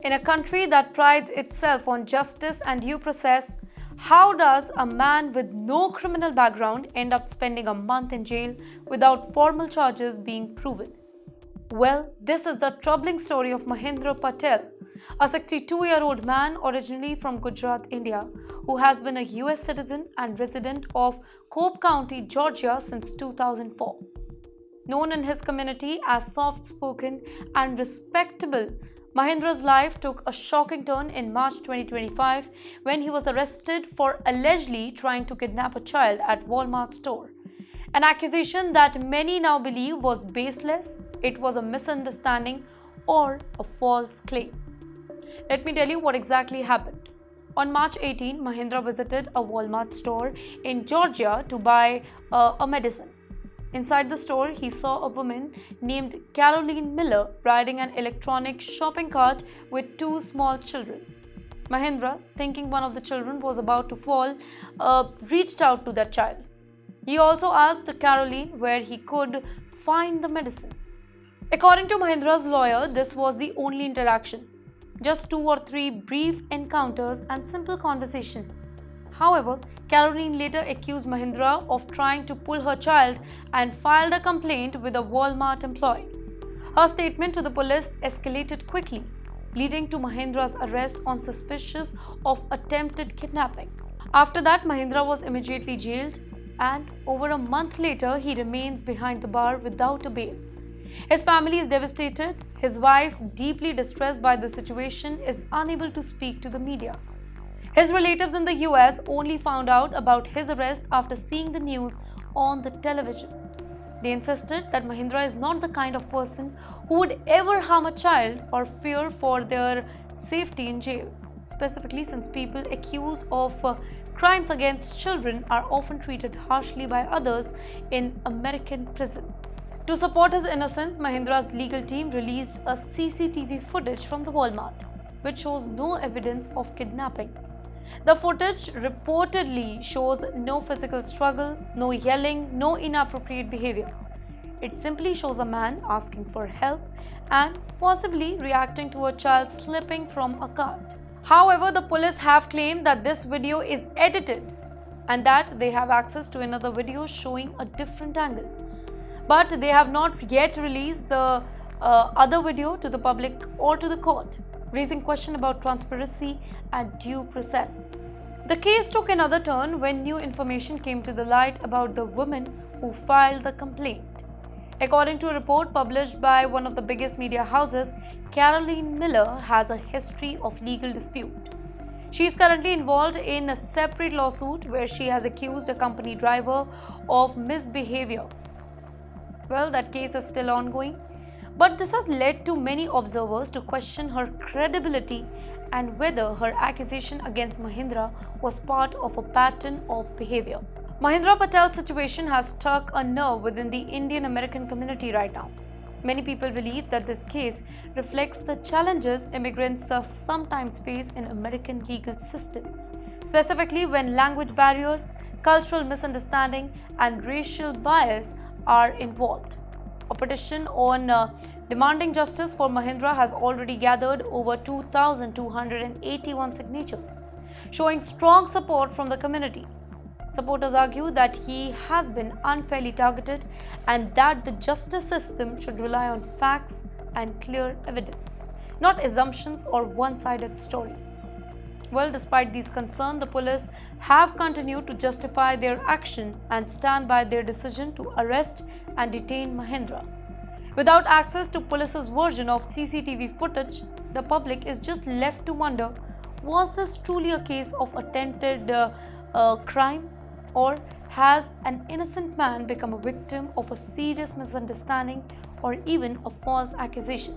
In a country that prides itself on justice and due process, how does a man with no criminal background end up spending a month in jail without formal charges being proven? Well, this is the troubling story of Mahendra Patel, a 62-year-old man originally from Gujarat, India, who has been a US citizen and resident of Cobb County, Georgia since 2004. Known in his community as soft-spoken and respectable, Mahendra's life took a shocking turn in March 2025 when he was arrested for allegedly trying to kidnap a child at Walmart store. An accusation that many now believe was baseless, it was a misunderstanding or a false claim. Let me tell you what exactly happened. On March 18, Mahendra visited a Walmart store in Georgia to buy a medicine. Inside the store, he saw a woman named Caroline Miller riding an electronic shopping cart with two small children. Mahendra, thinking one of the children was about to fall, reached out to that child. He also asked Caroline where he could find the medicine. According to Mahendra's lawyer, this was the only interaction. Just 2 or 3 brief encounters and simple conversation. However, Caroline later accused Mahendra of trying to pull her child and filed a complaint with a Walmart employee. Her statement to the police escalated quickly, leading to Mahendra's arrest on suspicion of attempted kidnapping. After that, Mahendra was immediately jailed, and over a month later, he remains behind the bar without a bail. His family is devastated. His wife, deeply distressed by the situation, is unable to speak to the media. His relatives in the US only found out about his arrest after seeing the news on the television. They insisted that Mahendra is not the kind of person who would ever harm a child or fear for their safety in jail, specifically since people accused of crimes against children are often treated harshly by others in American prison. To support his innocence, Mahendra's legal team released a CCTV footage from the Walmart, which shows no evidence of kidnapping. The footage reportedly shows no physical struggle, no yelling, no inappropriate behavior. It simply shows a man asking for help and possibly reacting to a child slipping from a cart. However, the police have claimed that this video is edited and that they have access to another video showing a different angle. But they have not yet released the other video to the public or to the court, raising question about transparency and due process. The case took another turn when new information came to the light about the woman who filed the complaint. According to a report published by one of the biggest media houses, Caroline Miller has a history of legal dispute. She is currently involved in a separate lawsuit where she has accused a company driver of misbehavior. Well, that case is still ongoing. But this has led to many observers to question her credibility and whether her accusation against Mahendra was part of a pattern of behavior. Mahendra Patel's situation has struck a nerve within the Indian American community right now. Many people believe that this case reflects the challenges immigrants sometimes face in American legal system, specifically when language barriers, cultural misunderstanding, and racial bias are involved. A petition on demanding justice for Mahendra has already gathered over 2,281 signatures, showing strong support from the community. Supporters argue that he has been unfairly targeted and that the justice system should rely on facts and clear evidence, not assumptions or one-sided story. Well, despite these concerns, the police have continued to justify their action and stand by their decision to arrest and detain Mahendra. Without access to police's version of CCTV footage, the public is just left to wonder, was this truly a case of attempted crime, or has an innocent man become a victim of a serious misunderstanding or even a false accusation?